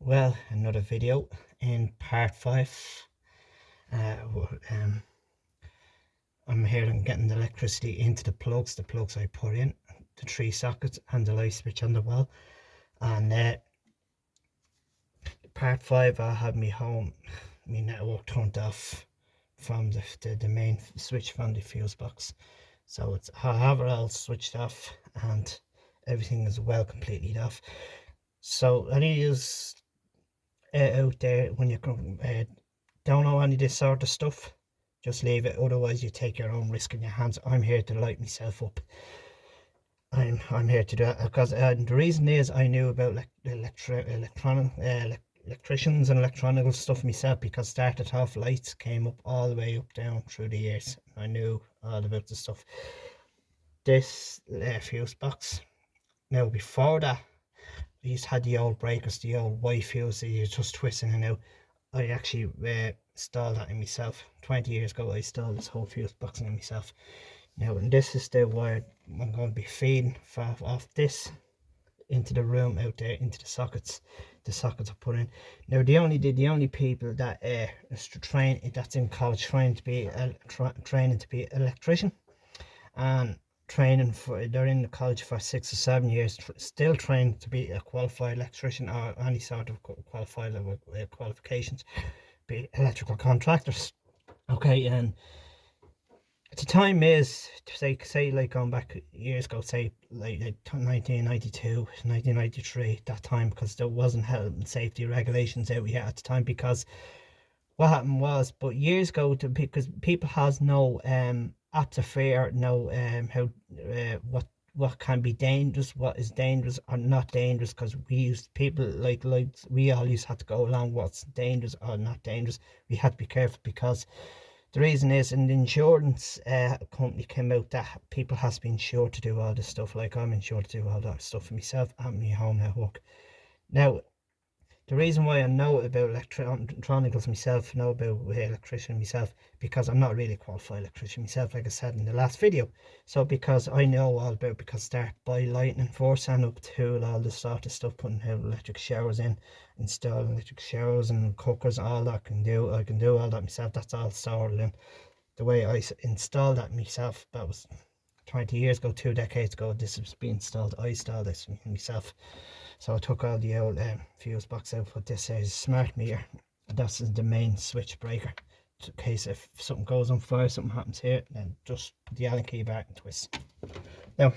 Well, another video in part 5. uh, I'm here and getting the electricity into the plugs I put in, the 3 sockets and the light switch on the wall. And part 5, I have my network turned off from the main switch from the fuse box. So I have it all switched off and everything is completely off. So any use out there, when you don't know any of this sort of stuff, just leave it. Otherwise you take your own risk in your hands. I'm here to light myself up. I'm here to do it because the reason is I knew about electricians and electronic stuff myself, because started off lights, came up all the way up down through the years. I knew all about the stuff. This fuse box, now before that I used had the old breakers, the old white fuse that you're just twisting and out. I actually installed that in myself 20 years ago. I installed this whole fuse box in myself. Now, and this is the wire I'm going to be feeding off this into the room out there, into the sockets. The sockets are put in. Now, the only people that that's in college training to be electrician, and they're in the college for 6 or 7 years, still trained to be a qualified electrician or any sort of qualified qualifications, be electrical contractors. Okay, and the time is, say like going back years ago, say like 1992, 1993, that time, because there wasn't health and safety regulations out yet at the time. Because what happened was, but years ago, because people has no fear, no how what can be dangerous, what is dangerous or not dangerous, because we all used to have to go along what's dangerous or not dangerous. We had to be careful, because the reason is, an insurance company came out that people has to be insured to do all this stuff. Like, I'm insured to do all that stuff for myself and my home network. Now, the reason why I know about electronicals myself, know about electrician myself, because I'm not really a qualified electrician myself, like I said in the last video. So because I know all about, because start by lightning force and up to all this sort of stuff, putting electric showers in, installing electric showers and cookers, all that I can do all that myself. That's all sorted in. The way I installed that myself, that was 20 years ago, 2 decades ago. This was being installed. I installed this myself. So I took all the old fuse box out, put this as smart meter. That's the main switch breaker, in case if something goes on fire, something happens here, then just put the Allen key back and twist. Now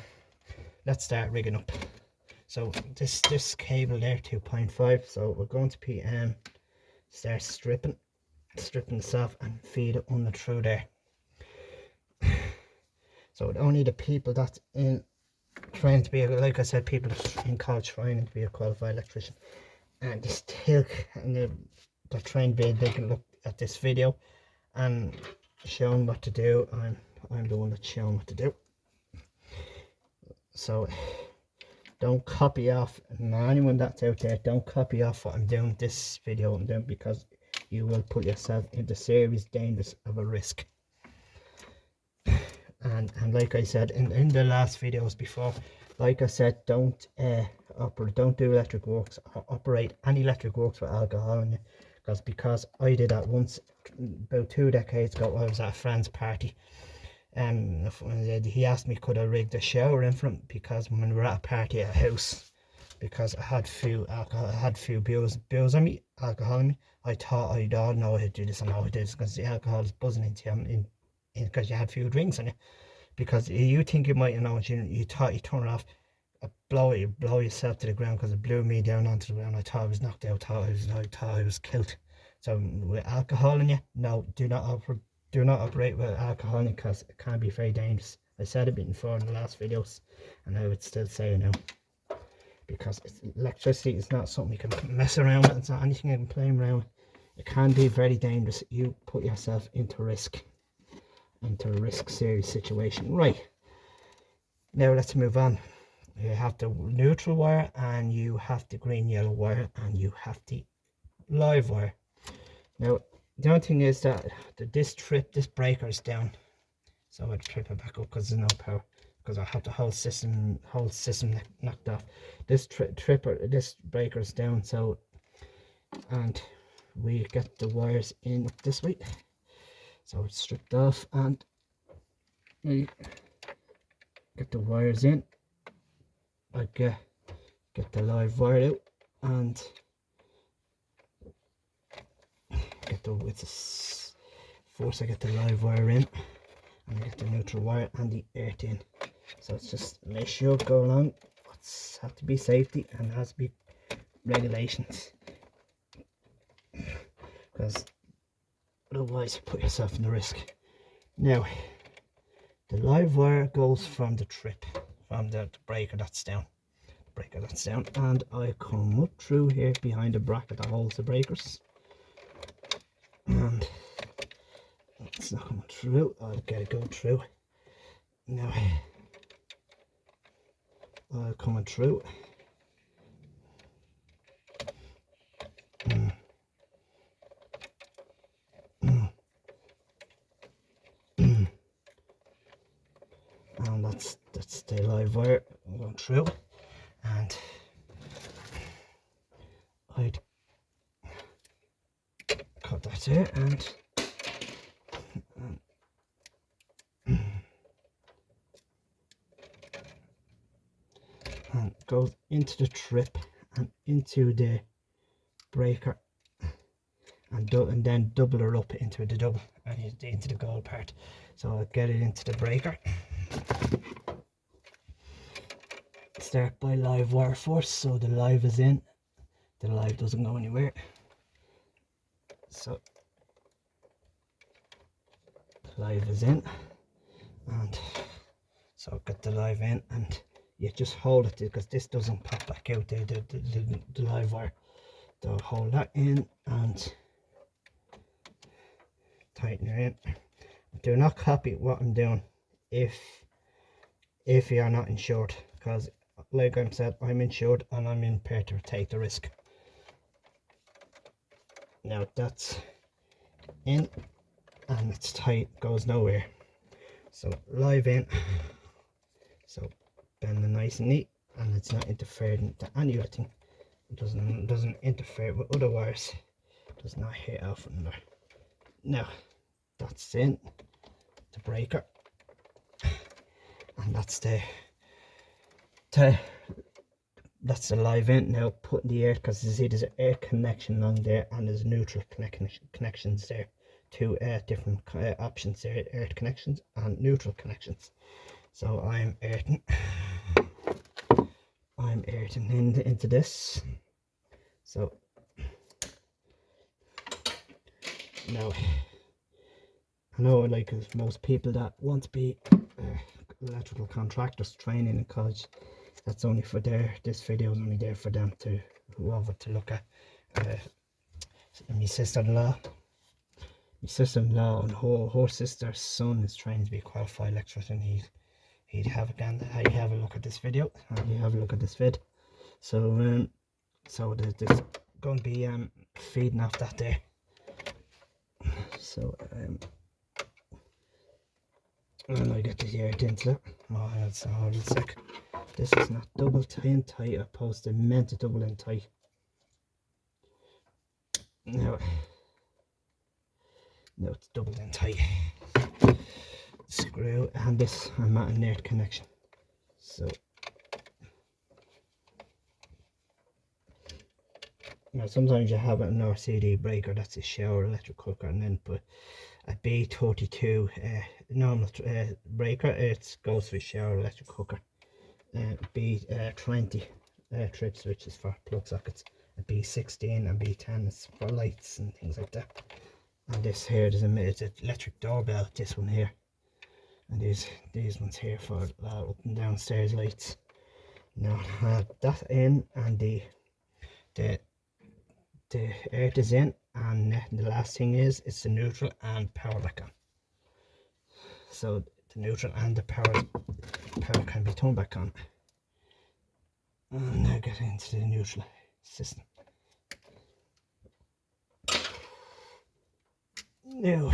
let's start rigging up. So this cable there, 2.5, so we're going to be start stripping this off and feed it under through there. So only the people that's in trying to be, like I said, people in college trying to be a qualified electrician, and they still, and they're trying to be, they can look at this video and showing what to do. I'm the one that's showing what to do. So don't copy off, anyone that's out there, don't copy off what I'm doing, this video I'm doing, because you will put yourself into serious dangers of a risk. And like I said in the last videos before, like I said, don't do electric works or operate any electric works with alcohol in it. Because I did that once about 2 decades ago. I was at a friend's party, and he asked me could I rig the shower in front, because when we were at a party at a house, because I had few bills on me, alcohol on me. I thought I don't know how to do this, and how to do this, because the alcohol is buzzing into you because you had few drinks on you. Because you think you might know, you thought you turn it off, blow yourself to the ground, because it blew me down onto the ground. I thought I was knocked out, I thought I was killed. So with alcohol in you, no, do not operate with alcohol in you, because it can be very dangerous. I said it before in the last videos, and I would still say it now, because electricity is not something you can mess around with. It's not anything you can play around with. It can be very dangerous. You put yourself into risk, serious situation. Right, now let's move on. You have the neutral wire, and you have the green yellow wire, and you have the live wire. Now the only thing is that this breaker is down, so I'd trip it back up because there's no power, because I have the whole system knocked off. This breaker is down, so and we get the wires in up this way. So it's stripped off and we get the wires in. I get the live wire out and get the first I get the live wire in and I get the neutral wire and the earth in. So it's just make sure go along. It's have to be safety and has to be regulations, because otherwise you put yourself in the risk. Now the live wire goes from the trip, from the breaker that's down. And I come up through here behind the bracket that holds the breakers, and it's not coming through. I'll get it go through. Now I'll coming through. And that's the live wire going through, and I'd cut that there and goes into the trip and into the breaker, and then double her up into the double and into the gold part. So I'll get it into the breaker. Start by live wire first, so the live is in. The live doesn't go anywhere. So live is in, and so get the live in, and you just hold it because this doesn't pop back out, the live wire. So hold that in and tighten it in. Do not copy what I'm doing if you are not insured, because like I said, I'm insured and I'm prepared to take the risk. Now that's in and it's tight, goes nowhere. So live in, so bend it nice and neat, and it's not interfering to any other thing. It doesn't interfere with other wires. It does not hit off another. Now that's in the breaker, and that's the live in. Now putting the air, because you see there's an air connection along there and there's neutral connections there. Two different options there, air connections and neutral connections. So I'm earthing into this. So now I know, like most people that want to be electrical contractors training in college, that's only for this video is only there for them to whoever to look at. My sister-in-law and her sister's son is trying to be a qualified electrician. He'd have a look at this video, and he'd have a look at this vid. So so there's going to be feeding off that there. So and I get the air into it. Oh, that's a hold a sec. This is not double in tight. I opposed to meant to double in tight. Now it's double in tight. Screw, and this I'm at a net connection. So now sometimes you have an RCD breaker, that's a shower electric cooker, and then put a B32 normal breaker. It goes for shower electric cooker. B20 trip switches for plug sockets. A B16 and B10 is for lights and things like that. And this here is an electric doorbell. This one here, and these ones here for up and downstairs lights. Now that in, and the earth is in, and the last thing is it's the neutral and power back on. So the neutral and the power can be turned back on. And now get into the neutral system. Now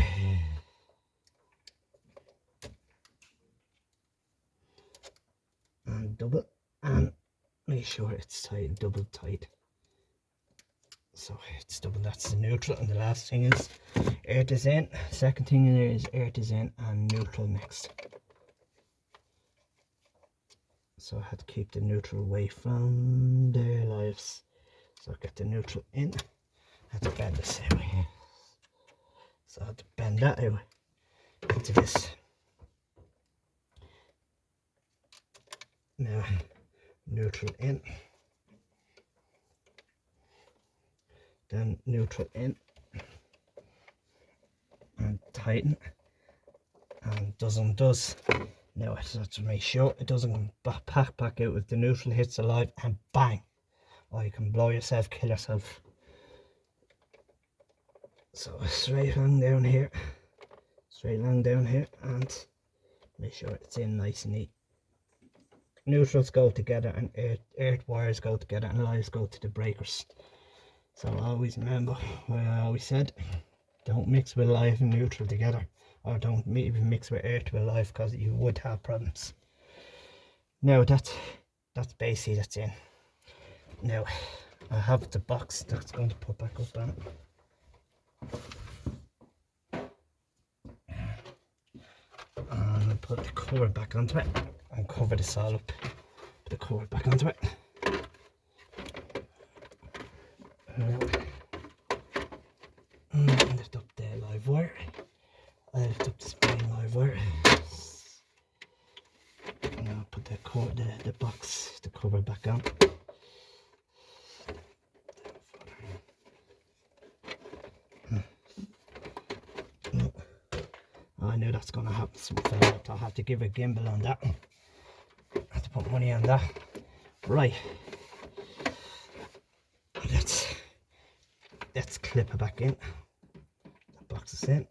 and double, and make sure it's tight, double tight. So it's double, that's the neutral, and the last thing is earth is in. Second thing in there is earth is in and neutral next. So I had to keep the neutral away from their lives. So I get the neutral in. I had to bend this out. So I had to bend that out into this. Now neutral in. Then neutral in. And tighten. And does undoes. Now I have to make sure it doesn't pack back out if the neutral hits the live, and bang, or you can blow yourself, kill yourself. So straight along down here, and make sure it's in nice and neat. Neutrals go together and earth wires go together and lives go to the breakers. So always remember what I always said, don't mix with live and neutral together, or don't even mix with earth with live, because you would have problems. Now that's basically that's in. Now I have the box that's going to put back up on it. And I'll put the cover back onto it and cover this all up. Put the cover back onto it. Lift up the live wire. I lift up this main live wire. And I'll put the box, the cover back on. I knew that's going to happen. Something like I'll have to give a gimbal on that. I have to put money on that. Right. Let's clip it back in. The box is in.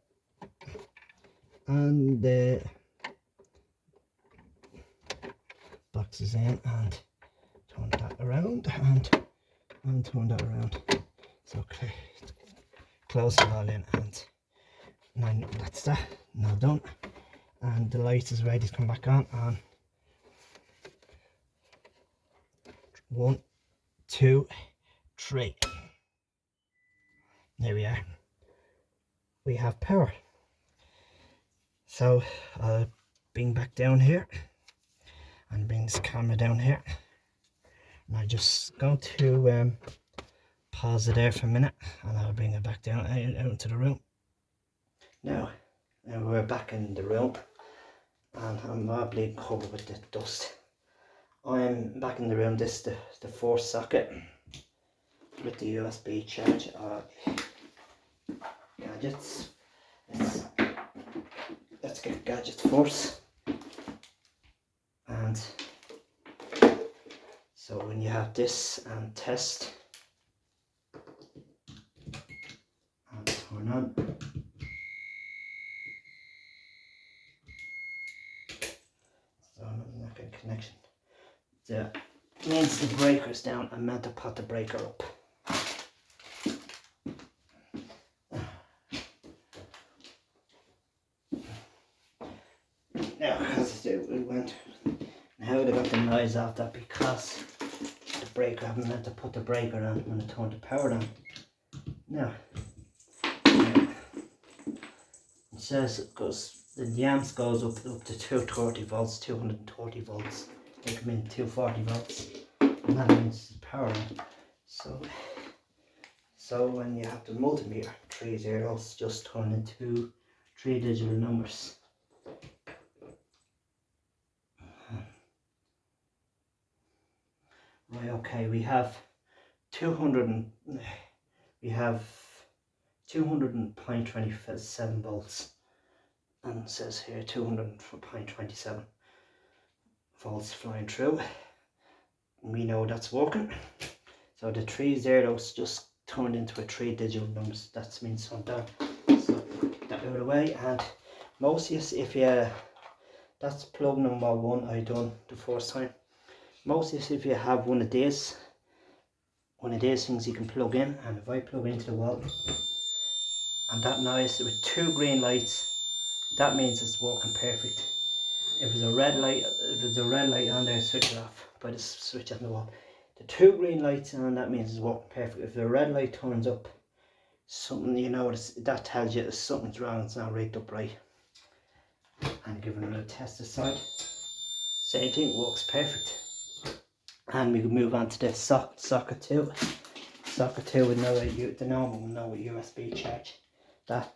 And the box is in, and turn that around and turn that around. So close it all in, and now that's that. Now done. And the light is ready to come back on. And 1, 2, 3. There we are. We have power. So I'll bring back down here and bring this camera down here. And I'm just going to pause it there for a minute, and I'll bring it back down out into the room. Now we're back in the room, and I'm marbly covered with the dust. I'm back in the room. This is the 4 socket with the USB charge gadgets. Let's get gadgets first. And so when you have this and test and turn on, so nothing connection. That means the breaker's down. I'm meant to put the breaker up. Now, because it went, how they got the noise off that, because the breaker, I haven't meant to put the breaker on when I turned the power on. Now, it says it goes, the amps goes up to 230 volts, 230 volts. They come in 240 volts, and that means it's power on. So when you have the multimeter, 3 zeros just turn into 3 digital numbers. Right, okay, we have 200.27 volts, and it says here 200.27 volts flying through. We know that's working. So the 3 zeros just turned into a 3 digital numbers. That means something. So put that out of the way, and most of you, if you, that's plug number 1 I done the first time. Most of you, if you have one of these things you can plug in, and if I plug into the wall, and that noise with 2 green lights, that means it's working perfect. If there's a red light on there, switch it off by the switch on the wall. The 2 green lights on, that means it's working perfect. If the red light turns up, something, you know, that tells you something's wrong, it's not rigged up right. And giving it a test aside, same thing, works perfect. And we can move on to the socket 2. Socket 2 with the normal one, no USB charge. That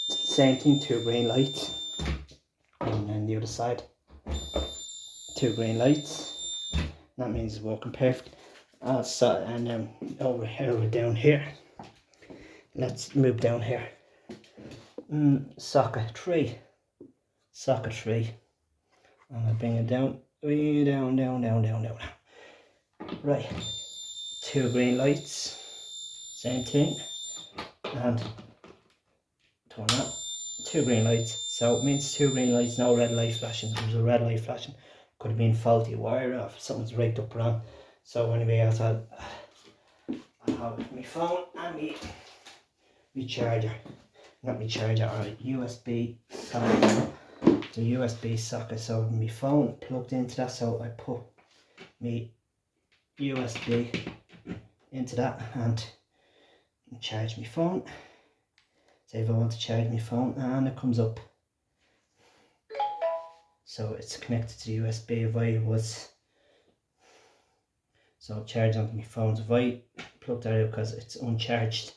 same thing, 2 green lights, and then the other side, 2 green lights. That means it's working perfect. And then over down here, let's move down here. Socket 3, and I bring it down, down. Right, 2 green lights, same thing, and turn that. 2 green lights, so it means 2 green lights, no red light flashing. There's a red light flashing, could have been faulty wire or if something's rigged up wrong. So anyway, I have my phone and my charger, not my charger, or USB socket, the USB socket. So my phone plugged into that, so I put my USB into that and charge my phone. Say if I want to charge my phone, and it comes up. So it's connected to the USB. If I was charged onto my phone, if I plug that out because it's uncharged,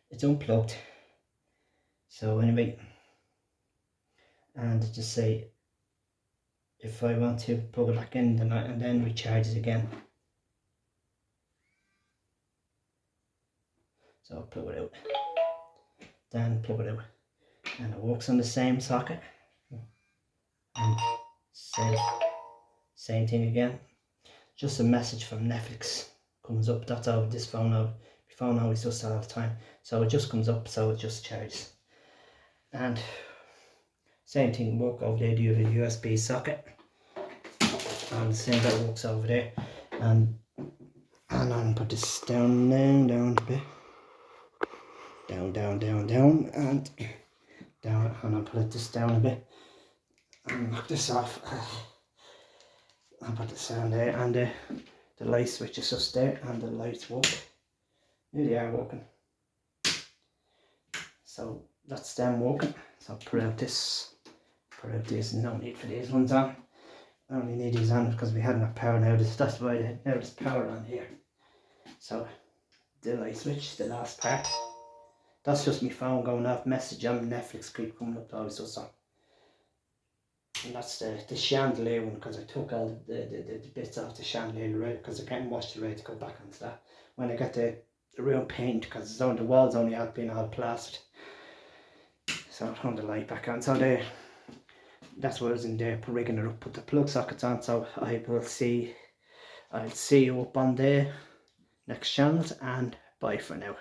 it's unplugged. So anyway, and just say if I want to plug it back in, and then recharge it again. So I'll plug it out, then plug it out, and it works on the same socket. And same thing again. Just a message from Netflix comes up. That's how this phone out. My phone always does that all the time. So it just comes up, so it just charges. And same thing work over there. Do you have a USB socket? And the same that works over there. And I'm put this down a bit. Down, and down, and I'll put this down a bit. And knock this off. I'll put this down there, and the light switch is just there, and the lights work. Here they are working. So that's them working. So I'll put out this, no need for these ones on. I only need these on because we had enough power now. That's why now there's power on here. So the light switch, the last part. That's just my phone going off, message on Netflix keep coming up, always does that. And that's the chandelier one, because I took all the bits off the chandelier red, because I can't wash the red to go back onto that. When I got the room paint, because the walls only had been all plastered. So I turned the light back on. So that's what was in there, rigging it up, put the plug sockets on. So I'll see you up on the next channels, and bye for now.